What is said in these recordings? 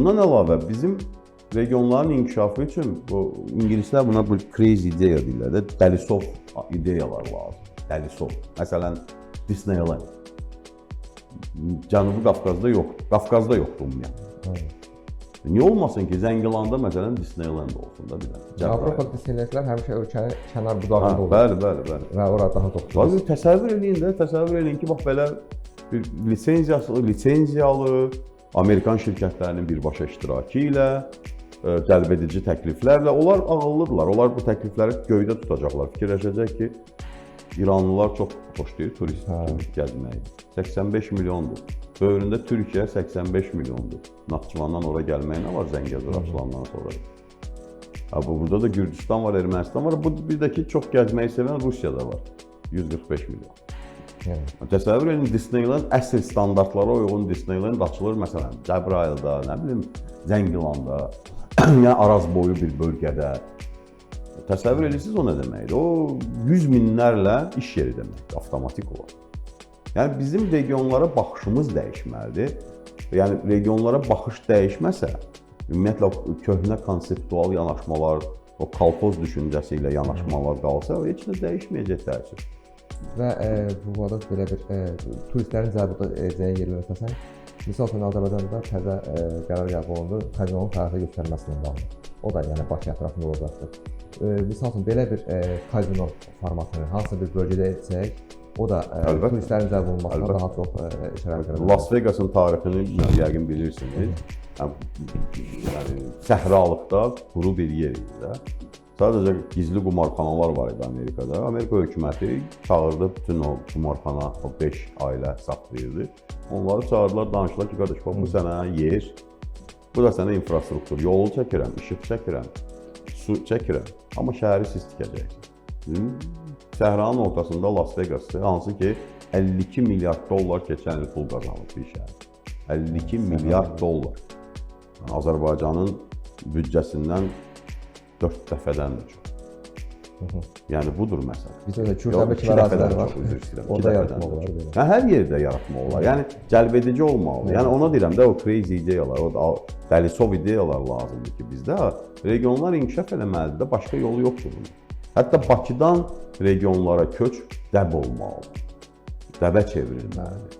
Bundan əlavə bizim regionların inkişafı üçün bu ingilislər buna bir crazy ideya deyirlər də, dəlisov ideyalar lazım. Dəlisov. Məsələn, Disneyland. Cənubi Qafqazda yoxdur. Qafqazda yoxdur ümumiyyətlə. Niyə olmasın ki, Zəngilanda məsələn Disneyland olsun da bir dənə. Avropa Disneylandlər həmişə ölkənin kənar budağında olur. Bəli. Və ora daha toxunur. Təsəvvür eləyin ki, bax belə bir lisenziyalı Amerikan şirkətlərinin birbaşa iştirakı ilə cəlb edici təkliflərlə, onlar ağıllıdırlar. Onlar bu təklifləri göydə tutacaqlar. Fikirləşəcək ki, İranlılar çox xoşlayır turist kimi gəzməyi. 85 milyondur. Böyründə Türkiyə 85 milyondur. Naxçıvandan ora gəlməyə nə var Zəngəzur açılandan sonra? Burada da Gürcüstan var, Ermənistan var. Bir də ki, çox gəzməyi sevən Rusiyada var. 145 milyon. Təsəvvür edin, Disneyland əsl standartlara uyğun Disneyland açılır məsələn Cəbrayılda, nə bilim Zəngilanda, yəni Araz boyu bir bölgədə. Təsəvvür edirsiniz o nə deməkdir? O 100 minlərlə iş yeri deməkdir, avtomatik olaraq. Yəni bizim regionlara baxışımız dəyişməlidir. Yəni regionlara baxış dəyişməsə, ümumiyyətlə köhnə konseptual yanaşmalar, o kolxoz düşüncəsi ilə yanaşmalar qalsa, heç nə dəyişməyəcək təəssüf. Və bu arada belə bir turistlərin cəlb edəcəyi yerlər əsasən, misal üçün Azərbaycanda təzə qərar qəbul olundu, kazinonun tarixi göstərməsindən bağlı. O da yəni Bakı ətrafında olacaqdır. Misal üçün belə bir kazino formatını hansı bir bölgədə etsək, o da turistlərin cəlb olunmasına daha çox işarə edir. Las Vegasın tarixini yəqin bilirsiniz. Yəni səhralıqda quru bir yer idi də. Sadəcə gizli qumarxanalar var idi Amerikada. Amerika hökuməti çağırdı bütün o qumarxana, o 5 ailə saxlayırdı. Onları çağırdılar, danışdılar ki, qardaş, bu sənə yer, bu da sənə infrastruktur, yolu çəkirəm, işıq çəkirəm, su çəkirəm, amma şəhəri siz tikəcəksiniz. Səhranın ortasında Las Vegas'dır, hansı ki 52 milyard dollar keçən il pul qazanıb bir şəhər. 52 milyard dollar. Azərbaycanın büdcəsindən 4 dəfədən də çox. Yəni budur məsələ. Bizdə də Kürdəbə kimi ərazilər var. Orada yaratmaq olar. Hər yerdə yaratmaq olar. Yəni cəlbedici olmalı. Yəni ona deyirəm də o crazy ideyalar, o dəlisov ideyalar lazımdır ki, bizdə regionlar inkişaf eləməlidir də, başqa yolu yoxdur bunun. Hətta Bakıdan regionlara köç dəb olmalıdır. Dəbə çevrilməlidir.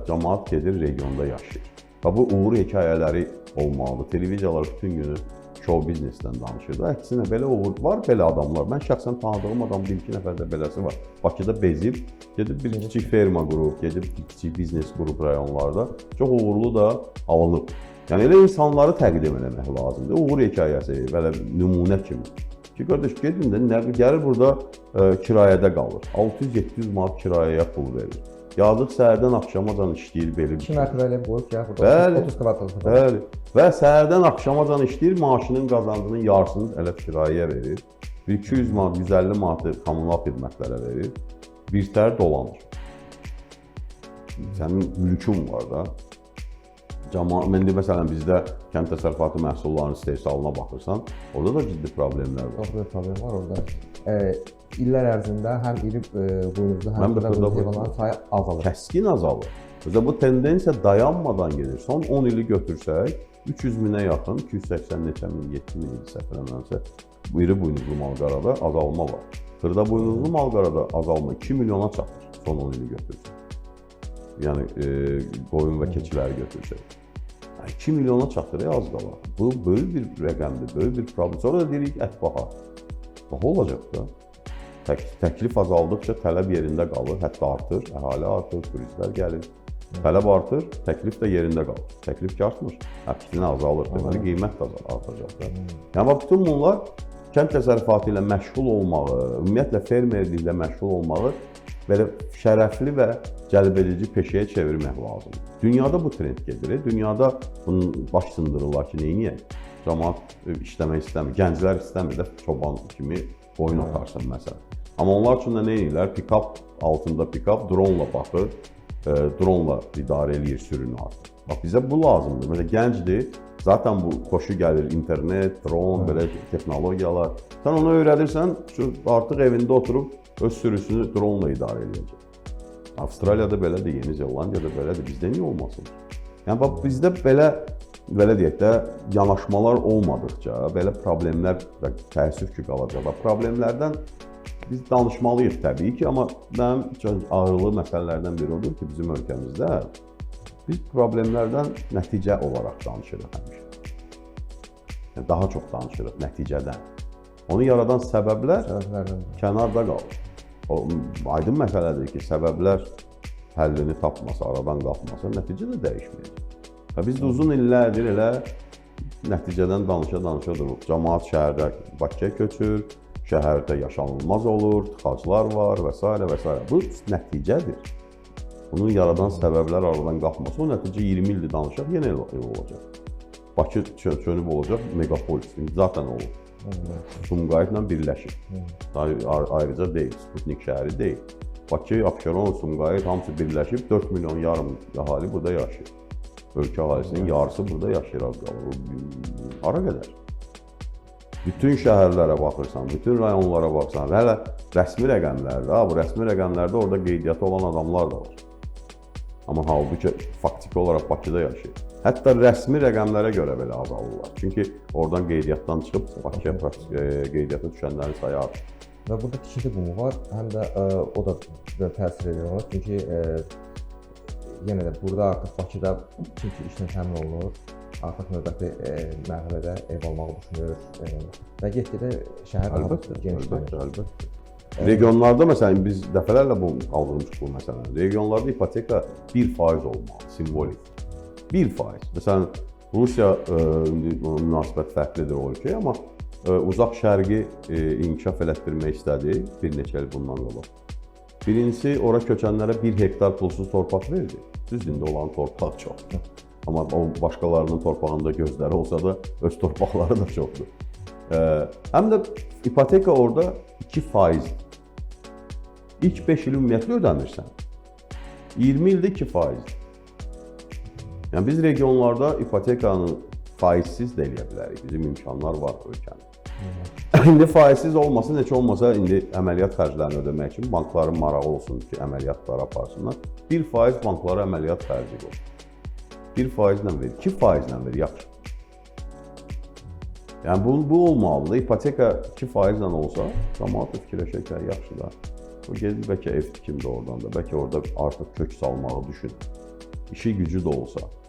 Cəmaət gedir, regionda yaşayır. Və bu uğur hekayələri olmalıdır. Televiziyalar bütün günü show biznesdən danışır. Əksinə belə uğur var, belə adamlar. Mən şəxsən tanıdığım adam 1-2 nəfər də beləsi var. Bakıda bezib, gedib bir kiçik ferma qurub, gedib kiçik biznes qurub rayonlarda. Çox uğurlu da alınıb. Yəni elə insanları təqdim etmək lazımdır. Uğur hekayəsi, belə nümunə kimi. Ki, qardaş, gedin də gəlir burada kirayədə qalır. 600-700 manat kirayəyə pul verir. Yazıq səhərdən axşamacan işləyir belə bir şey. 2 mərtəbəli qoyub ki, burada 30 kvadrat. Bəli. Və səhərdən axşamacan işləyir, maaşının qazancının yarısını elə kirayəyə verir. Bir 200 manat, 150 manatı kommunal xidmətlərə verir. Birtəhər dolanır. Sənin mülkün var da. Məndə məsələn bizdə kənd təsərrüfatı məhsullarının istehsalına baxırsan, orada da ciddi problemlər var. Çox böyük problem var orada. İllər ərzində həm iri buynuzlu, həm də heyvanların sayı azalır. Kəskin azalır. Bu tendensiya dayanmadan gedir. Son 10 ili götürsək, 300 minə yaxın, 280 neçə min, 7 min idi səhv eləmirəmsə, bu iri buynuzlu malqarada azalma var. Xırda buynuzlu malqarada azalma 2 milyona çatır son 10 ili götürsək. Yəni qoyun və keçiləri götürsək. 2 milyona çatır az qala. Bu böyük bir rəqəmdir, böyük bir problem. Sonra da deyirik ət baha. Baha olacaq da. Təklif azaldıqca tələb yerində qalır, hətta artır, əhali artır, turistlər gəlir. Tələb artır, təklif də yerində qalır. Təklif ki artmır, əksinə azalır, deməli qiymət də artacaq da. Yəni bütün bunlar kənd təsərrüfatı ilə məşğul olmağı, ümumiyyətlə fermerliklə məşğul olmağı belə şərəfli və cəlbedici peşəyə çevirmək lazımdır. Dünyada bu trend gedir. Dünyada bunun baş sındırırlar ki, neyniyək? Cəmaət işləmək istəmir, gənclər istəmir də çoban kimi oyun otarsın məsələn. Amma onlar üçün də nə edirlər? Pick-up altında pick-up, dronla baxır, dronla idarə edir sürünü artıq. Bax, bizə bu lazımdır. Məsələn, gəncdir, zaten bu xoşu gəlir, internet, dron, belə texnologiyalar. Sən onu öyrədirsən, artıq evində oturub öz sürüsünü dronla idarə edəcək. Avstraliyada belədir, Yeni Zelandiyada belədir, bizdə niyə olmasın? Yəni, bax, bizdə belə belə deyək də, yanaşmalar olmadıqca belə problemlər də təəssüf ki, qalacaq. Problemlərdən biz danışmalıyıq təbii ki, amma mənim üçün ağrılı məsələlərdən biri odur ki, bizim ölkəmizdə biz problemlərdən nəticə olaraq danışırıq həmişə. Yəni, daha çox danışırıq nəticədən. Onu yaradan səbəblər kənarda qalır. O, aydın məsələdir ki, səbəblər həllini tapmasa, aradan qalxmasa, nəticə də dəyişməyəcək. Və biz də uzun illərdir elə nəticədən danışa duruq. Cəmaət şəhərdə Bakıya köçür, şəhərdə yaşanılmaz olur, tıxaclar var və s. və s. Bu nəticədir. Bunun yaradan səbəblər aradan qalxmasa, o nəticə 20 ildir danışaq, yenə elə olacaq. Bakı çönüb olacaq megapolis, zaten olub. Sumqayıtla birləşib. Ayrıca deyil, Sputnik şəhəri deyil. Bakı, Abşeron, Sumqayıt hamısı birləşib, 4 milyon yarım əhali burada yaşayır. Ölkə əhalisinin yarısı burada yaşayır az qalır. Hara qədər? Bütün şəhərlərə baxırsan, bütün rayonlara baxırsan, hələ rəsmi rəqəmlərdə, bu rəsmi rəqəmlərdə orada qeydiyyatı olan adamlar da var. Amma halbuki faktiki olaraq Bakıda yaşayır. Hətta rəsmi rəqəmlərə görə belə azalırlar. Çünki oradan qeydiyyatdan çıxıb Bakıya qeydiyyata düşənlərin sayı artır. Və burada ikinci bumu var, həm də o da təsir edir ona. Çünki yenə də burada artıq Bakıda çünki işlə təmin olunur, artıq növbəti mərhələdə ev almağı düşünür və getdikcə şəhər daha genişlənir. Əlbəttə. Regionlarda məsələn biz dəfələrlə bu qaldırmışıq bu məsələni. Regionlarda ipoteka 1% olmalı, simvolik. 1%. Məsələn, Rusiya münasibət fərqlidir o ölkəyə, amma uzaq şərqi inkişaf elətdirmək istədi bir neçə il bundan qabaq. Birincisi, ora köçənlərə 1 hektar pulsuz torpaq verdi. Düz indi olan torpaq çoxdur. Amma o başqalarının torpağında gözləri olsa da öz torpaqları da çoxdur. Həm də ipoteka orada 2%. İlk 5 il ümumiyyətlə ödəmirsən. 20 ildə 2%. Yəni biz regionlarda ipotekanı faizsiz də eləyə bilərik. Bizim imkanlar var ölkənin. İndi faizsiz olmasa, neçə olmasa, indi əməliyyat xərclərini ödəmək üçün bankların marağı olsun ki, əməliyyatları aparsınlar. 1% banklara əməliyyat xərci qoyur. 1%-lə verir, 2%-lə verir, yaxşı. Yəni bu olmalıdır. İpoteka 2%-lə olsa, cəmaət fikirləşək ki, yaxşı da. O gedib bəlkə ev tikimdə oradan da, bəlkə orada artıq kök salmağı düşünür. İşi gücü də olsa.